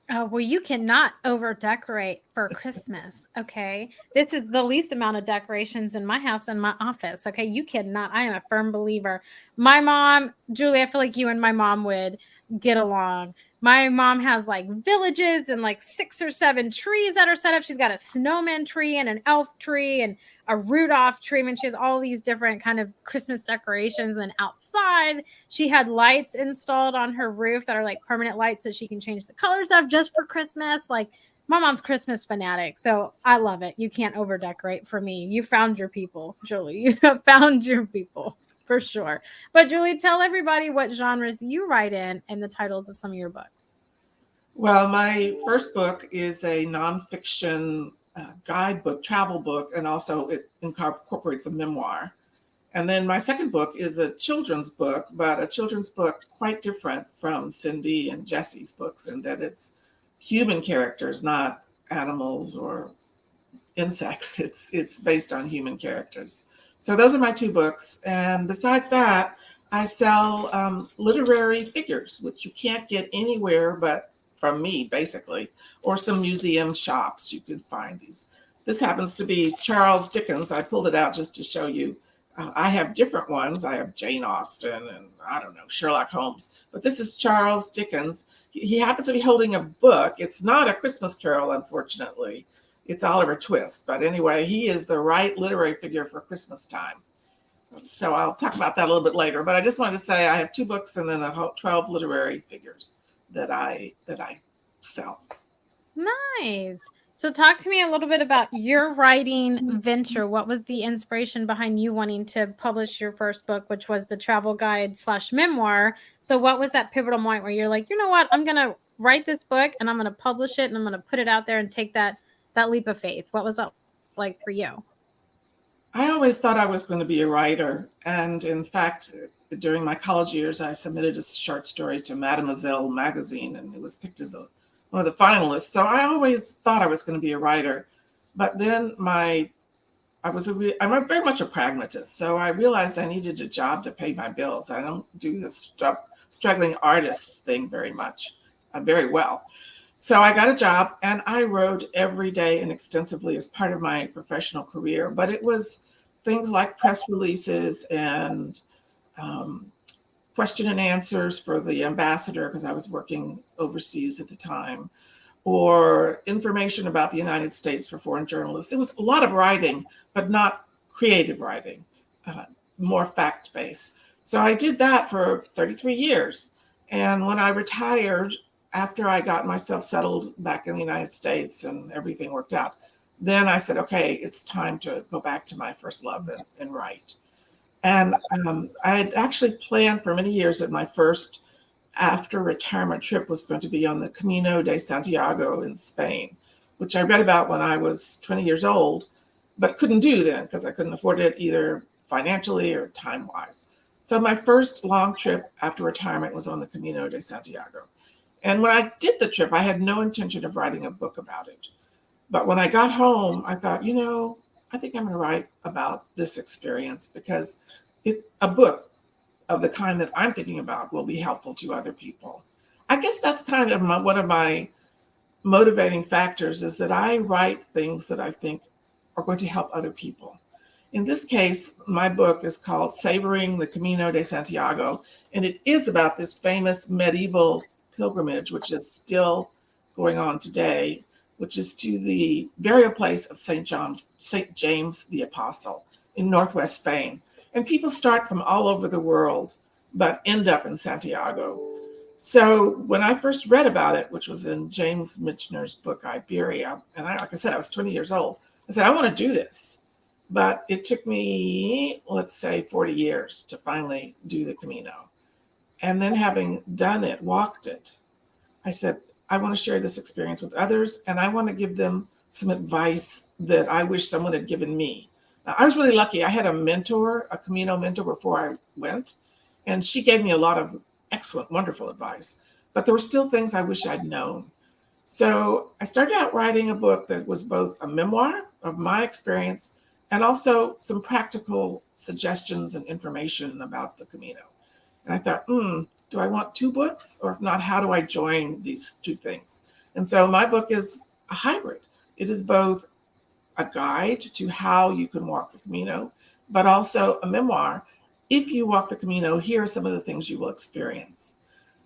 Oh, well, you cannot over decorate for Christmas. Okay. This is the least amount of decorations in my house and my office. Okay. You cannot. I am a firm believer. My mom, Julie, I feel like you and my mom would get along. My mom has like villages and like 6 or 7 trees that are set up. She's got a snowman tree and an elf tree and a Rudolph tree. I mean, she has all these different kind of Christmas decorations. And then outside, she had lights installed on her roof that are like permanent lights that she can change the colors of just for Christmas. Like my mom's Christmas fanatic. So I love it. You can't over decorate for me. You found your people, Julie. You have found your people. For sure. But Julie, tell everybody what genres you write in and the titles of some of your books. Well, my first book is a nonfiction guidebook, travel book, and also it incorporates a memoir. And then my second book is a children's book, but a children's book quite different from Cindy and Jessie's books in that it's human characters, not animals or insects. It's based on human characters. So those are my 2 books. And besides that, I sell literary figures, which you can't get anywhere but from me, basically, or some museum shops. You can find these. This happens to be Charles Dickens. I pulled it out just to show you. I have different ones. I have Jane Austen and I don't know, Sherlock Holmes. But this is Charles Dickens. He happens to be holding a book. It's not A Christmas Carol, unfortunately. It's Oliver Twist. But anyway, he is the right literary figure for Christmas time. So I'll talk about that a little bit later. But I just wanted to say I have 2 books and then 12 literary figures that I sell. Nice. So talk to me a little bit about your writing venture. What was the inspiration behind you wanting to publish your first book, which was the travel guide / memoir? So what was that pivotal point where you're like, you know what, I'm going to write this book and I'm going to publish it and I'm going to put it out there and take that leap of faith? What was that like for you? I always thought I was going to be a writer. And in fact, during my college years, I submitted a short story to Mademoiselle magazine, and it was picked as one of the finalists. So I always thought I was going to be a writer. But then I'm very much a pragmatist. So I realized I needed a job to pay my bills. I don't do this struggling artist thing very well. So I got a job and I wrote every day and extensively as part of my professional career, but it was things like press releases and question and answers for the ambassador, because I was working overseas at the time, or information about the United States for foreign journalists. It was a lot of writing, but not creative writing, more fact-based. So I did that for 33 years. And when I retired, after I got myself settled back in the United States and everything worked out, then I said, okay, it's time to go back to my first love and write. And I had actually planned for many years that my first after retirement trip was going to be on the Camino de Santiago in Spain, which I read about when I was 20 years old, but couldn't do then because I couldn't afford it either financially or time-wise. So my first long trip after retirement was on the Camino de Santiago. And when I did the trip, I had no intention of writing a book about it. But when I got home, I thought, I think I'm going to write about this experience because a book of the kind that I'm thinking about will be helpful to other people. I guess that's kind of one of my motivating factors, is that I write things that I think are going to help other people. In this case, my book is called Savoring the Camino de Santiago, and it is about this famous medieval pilgrimage, which is still going on today, which is to the burial place of St. James the Apostle in northwest Spain. And people start from all over the world, but end up in Santiago. So when I first read about it, which was in James Michener's book, Iberia, and like I said, I was 20 years old, I said, I want to do this. But it took me, let's say, 40 years to finally do the Camino. And then having done it, walked it, I said, I want to share this experience with others, and I want to give them some advice that I wish someone had given me. Now, I was really lucky. I had a Camino mentor before I went, and she gave me a lot of excellent, wonderful advice. But there were still things I wish I'd known. So I started out writing a book that was both a memoir of my experience and also some practical suggestions and information about the Camino. And I thought, do I want two books? Or if not, how do I join these two things? And so my book is a hybrid. It is both a guide to how you can walk the Camino, but also a memoir. If you walk the Camino, here are some of the things you will experience.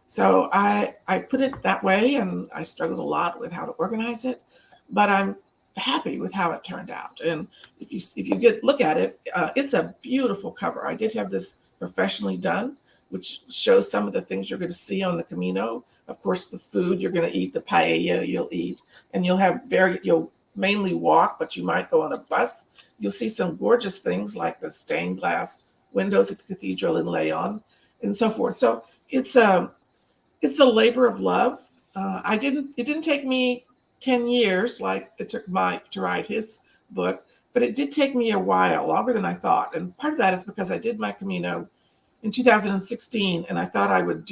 So I put it that way, and I struggled a lot with how to organize it, but I'm happy with how it turned out. And if you look at it, it's a beautiful cover. I did have this professionally done, which shows some of the things you're going to see on the Camino. Of course, the food you're going to eat, the paella you'll eat, and you'll mainly walk, but you might go on a bus. You'll see some gorgeous things like the stained glass windows at the cathedral in Leon and so forth. So it's a labor of love. It didn't take me 10 years like it took Mike to write his book, but it did take me a while, longer than I thought. And part of that is because I did my Camino in 2016, and I thought I would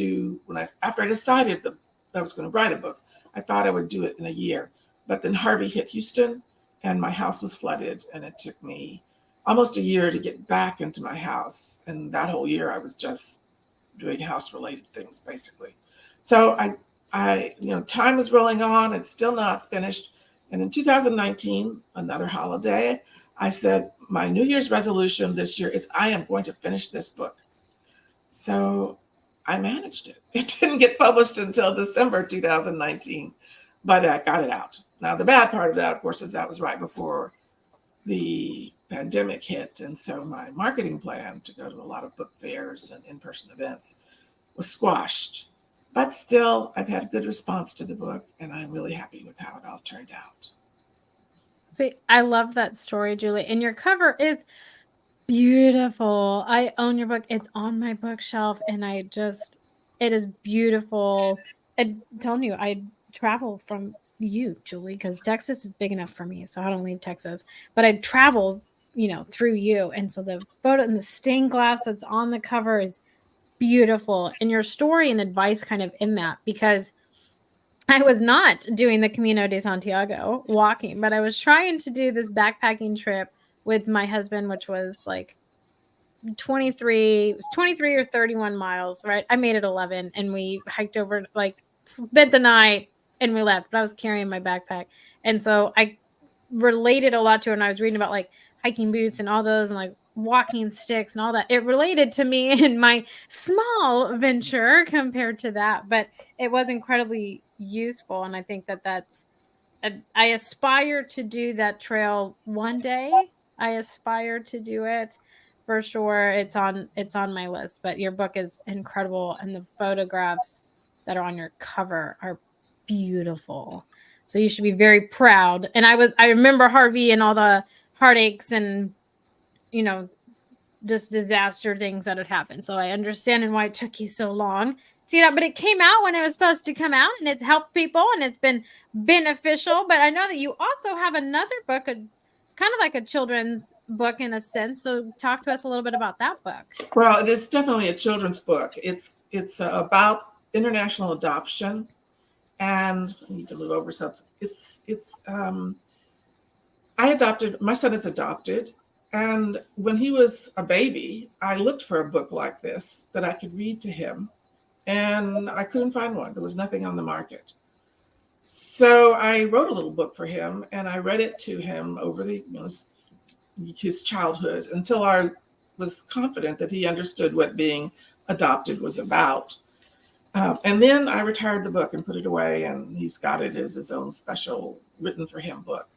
after I decided that I was going to write a book, I thought I would do it in a year. But then Harvey hit Houston, and my house was flooded, and it took me almost a year to get back into my house. And that whole year, I was just doing house-related things, basically. So time is rolling on. It's still not finished. And in 2019, another holiday, I said, my New Year's resolution this year is I am going to finish this book. So I managed it. It didn't get published until December 2019, but I got it out. Now, the bad part of that, of course, is that was right before the pandemic hit. And so my marketing plan to go to a lot of book fairs and in-person events was squashed. But still, I've had a good response to the book, and I'm really happy with how it all turned out. See, I love that story, Julie. And your cover is beautiful. I own your book. It's on my bookshelf, and it is beautiful. I'm telling you, I travel from you, Julie, because Texas is big enough for me, so I don't leave Texas. But I travel, through you, and so the photo and the stained glass that's on the cover is beautiful, and your story and advice kind of in that, because I was not doing the Camino de Santiago walking, but I was trying to do this backpacking trip with my husband, which was like 23 or 31 miles, right? I made it 11, and we hiked over, like, spent the night, and we left, but I was carrying my backpack. And so I related a lot to it, and I was reading about like hiking boots and all those, and like walking sticks and all that. It related to me in my small venture compared to that, but it was incredibly useful. And I think I aspire to do that trail one day. I aspire to do it for sure. It's on my list, but your book is incredible, and the photographs that are on your cover are beautiful. So you should be very proud. And I remember Harvey and all the heartaches and, just disaster things that had happened. So I understand and why it took you so long to get out, but it came out when it was supposed to come out, and it's helped people, and it's been beneficial. But I know that you also have another book, kind of like a children's book in a sense. So talk to us a little bit about that book. Well, it is definitely a children's book. It's about international adoption, and I need to move over something. My son is adopted, and when he was a baby, I looked for a book like this that I could read to him, and I couldn't find one. There was nothing on the market. So I wrote a little book for him, and I read it to him over his childhood until I was confident that he understood what being adopted was about. And then I retired the book and put it away, and he's got it as his own special written for him book.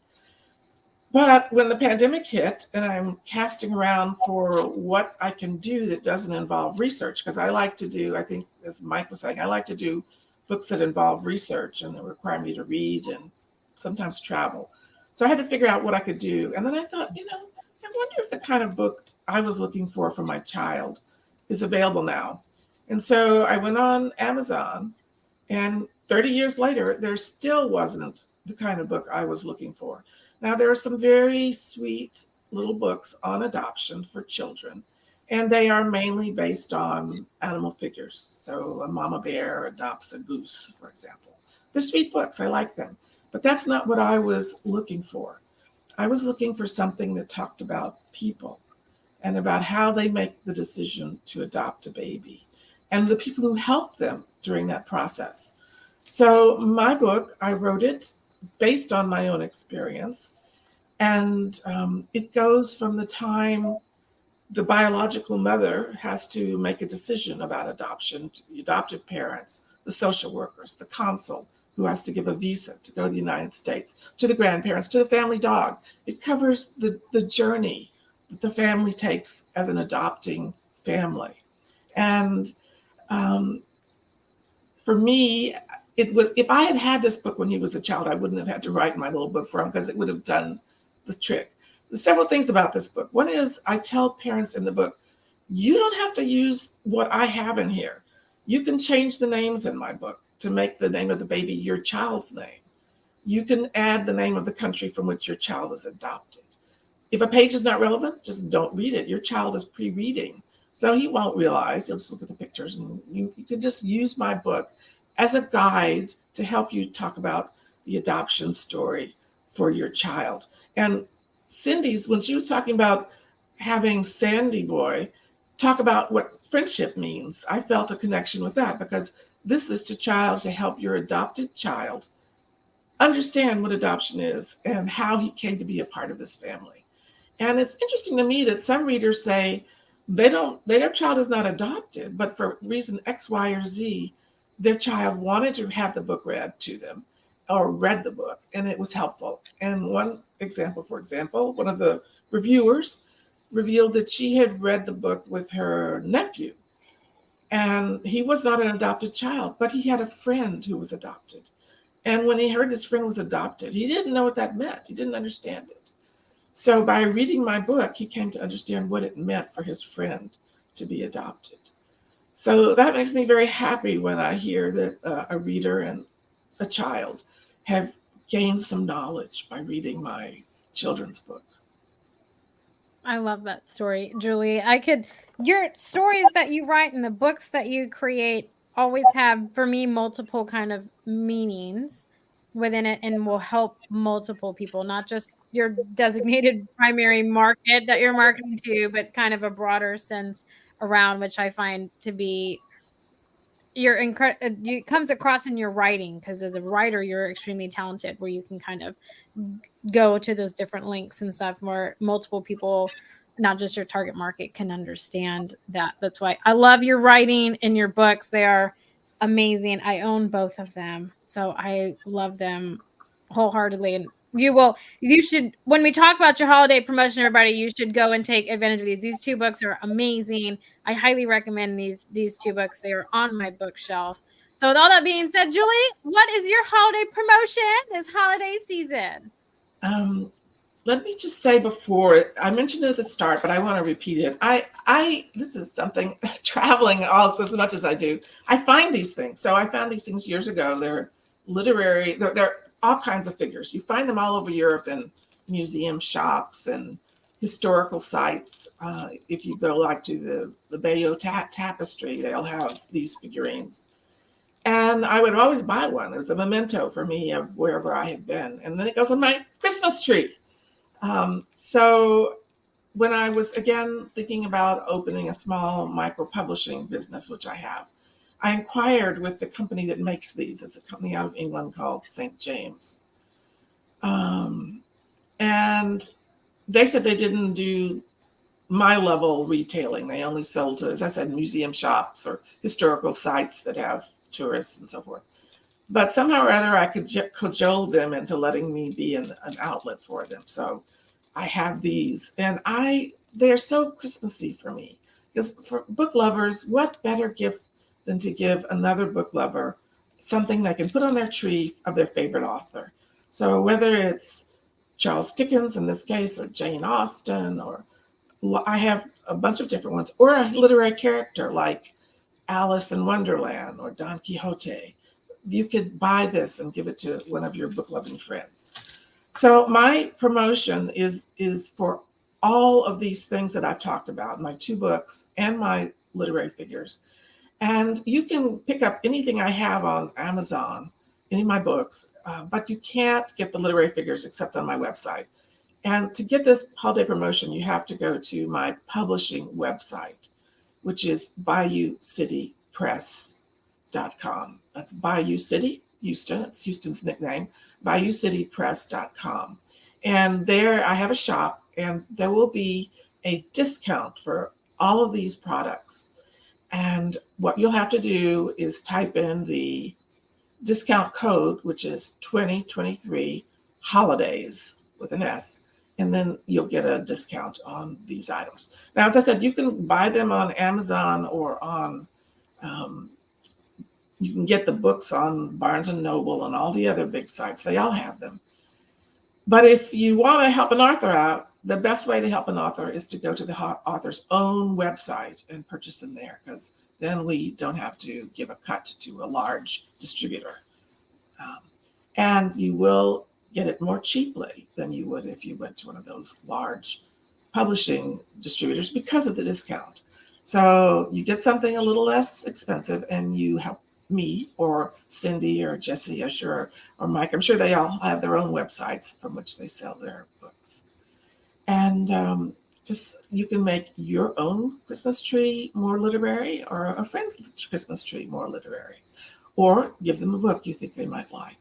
But when the pandemic hit, and I'm casting around for what I can do that doesn't involve research, because I like to do, I think, as Mike was saying, I like to do books that involve research and that require me to read and sometimes travel. So I had to figure out what I could do. And then I thought, I wonder if the kind of book I was looking for my child is available now. And so I went on Amazon, and 30 years later, there still wasn't the kind of book I was looking for. Now, there are some very sweet little books on adoption for children, and they are mainly based on animal figures. So a mama bear adopts a goose, for example. They're sweet books. I like them. But that's not what I was looking for. I was looking for something that talked about people and about how they make the decision to adopt a baby and the people who help them during that process. So my book, I wrote it based on my own experience. And it goes from the time the biological mother has to make a decision about adoption, to the adoptive parents, the social workers, the consul who has to give a visa to go to the United States, to the grandparents, to the family dog. It covers the journey that the family takes as an adopting family. And for me, it was, if I had had this book when he was a child, I wouldn't have had to write my little book for him, because it would have done the trick. There's several things about this book. One is, I tell parents in the book, you don't have to use what I have in here. You can change the names in my book to make the name of the baby your child's name. You can add the name of the country from which your child is adopted. If a page is not relevant, just don't read it. Your child is pre-reading, so he won't realize. He'll just look at the pictures, and you can just use my book as a guide to help you talk about the adoption story for your child. And Cindy's, when she was talking about having Sandy Boy talk about what friendship means, I felt a connection with that, because this is to help your adopted child understand what adoption is and how he came to be a part of this family. And it's interesting to me that some readers say their child is not adopted, but for reason X, Y, or Z, their child wanted to have the book read to them or read the book, and it was helpful. And one example, one of the reviewers revealed that she had read the book with her nephew, and he was not an adopted child, but he had a friend who was adopted. And when he heard his friend was adopted, he didn't know what that meant. He didn't understand it. So by reading my book, he came to understand what it meant for his friend to be adopted. So that makes me very happy when I hear that a reader and a child have gained some knowledge by reading my children's book. I love that story, Julie. Your stories that you write and the books that you create always have, for me, multiple kind of meanings within it and will help multiple people, not just your designated primary market that you're marketing to, but kind of a broader sense around, which I find to be it comes across in your writing, because as a writer you're extremely talented, where you can kind of go to those different links and stuff where multiple people, not just your target market, can understand that. That's why I love your writing and your books. They are amazing. I own both of them, so I love them wholeheartedly. And you should, when we talk about your holiday promotion, everybody, you should go and take advantage of these 2 books are amazing. I highly recommend these 2 books. They are on my bookshelf. So with all that being said, Julie, what is your holiday promotion this holiday season? Let me just say, before I mentioned it at the start, but I want to repeat it. This is something, traveling all as much as I do, I find these things. So I found these things years ago. They're literary, they're all kinds of figures. You find them all over Europe in museum shops and historical sites. If you go like to the Bayeux Tapestry, they'll have these figurines. And I would always buy one as a memento for me of wherever I had been. And then it goes on my Christmas tree. So when I was, again, thinking about opening a small micro publishing business, which I have, I inquired with the company that makes these. It's a company out of England called St. James. And they said they didn't do my level retailing. They only sold to, as I said, museum shops or historical sites that have tourists and so forth. But somehow or other, I could cajole them into letting me be an outlet for them. So I have these, and they're so Christmassy for me, because for book lovers, what better gift than to give another book lover something they can put on their tree of their favorite author. So whether it's Charles Dickens in this case, or Jane Austen, or I have a bunch of different ones, or a literary character like Alice in Wonderland or Don Quixote, you could buy this and give it to one of your book loving friends. So my promotion is for all of these things that I've talked about, my 2 books and my literary figures. And you can pick up anything I have on Amazon, any of my books, but you can't get the literary figures except on my website. And to get this holiday promotion, you have to go to my publishing website, which is BayouCityPress.com. That's Bayou City, Houston. It's Houston's nickname, BayouCityPress.com. And there I have a shop, and there will be a discount for all of these products. And what you'll have to do is type in the discount code, which is 2023 holidays with an S, and then you'll get a discount on these items. Now, as I said, you can buy them on Amazon or on, you can get the books on Barnes & Noble and all the other big sites. They all have them. But if you want to help an author out, the best way to help an author is to go to the author's own website and purchase them there, because then we don't have to give a cut to a large distributor. And you will get it more cheaply than you would if you went to one of those large publishing distributors because of the discount. So you get something a little less expensive, and you help me or Cindy or Jesse or Mike. I'm sure they all have their own websites from which they sell their books. And just you can make your own Christmas tree more literary, or a friend's Christmas tree more literary, or give them a book you think they might like.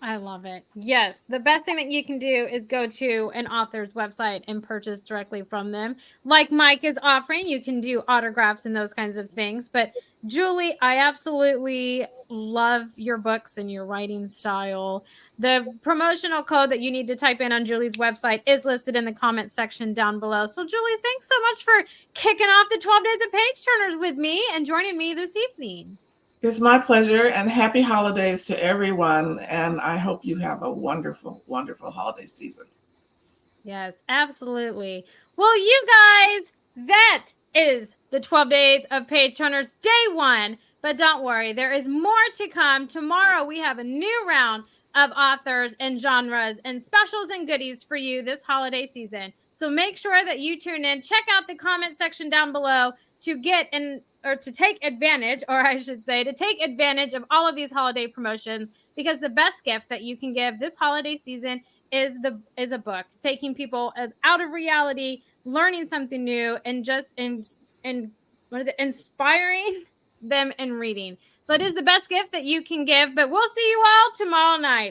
I love it. Yes. The best thing that you can do is go to an author's website and purchase directly from them. Like Mike is offering, you can do autographs and those kinds of things. But Julie, I absolutely love your books and your writing style. The promotional code that you need to type in on Julie's website is listed in the comment section down below. So Julie, thanks so much for kicking off the 12 Days of Page Turners with me and joining me this evening. It's my pleasure, and happy holidays to everyone. And I hope you have a wonderful, wonderful holiday season. Yes, absolutely. Well, you guys, that is the 12 Days of Page Turners Day 1. But don't worry, there is more to come. Tomorrow, we have a new round of authors and genres and specials and goodies for you this holiday season. So make sure that you tune in. Check out the comment section down below to get in, or to take advantage, or I should say, to take advantage of all of these holiday promotions, because the best gift that you can give this holiday season is a book, taking people out of reality, learning something new, and just inspiring them in reading. So it is the best gift that you can give. But we'll see you all tomorrow night.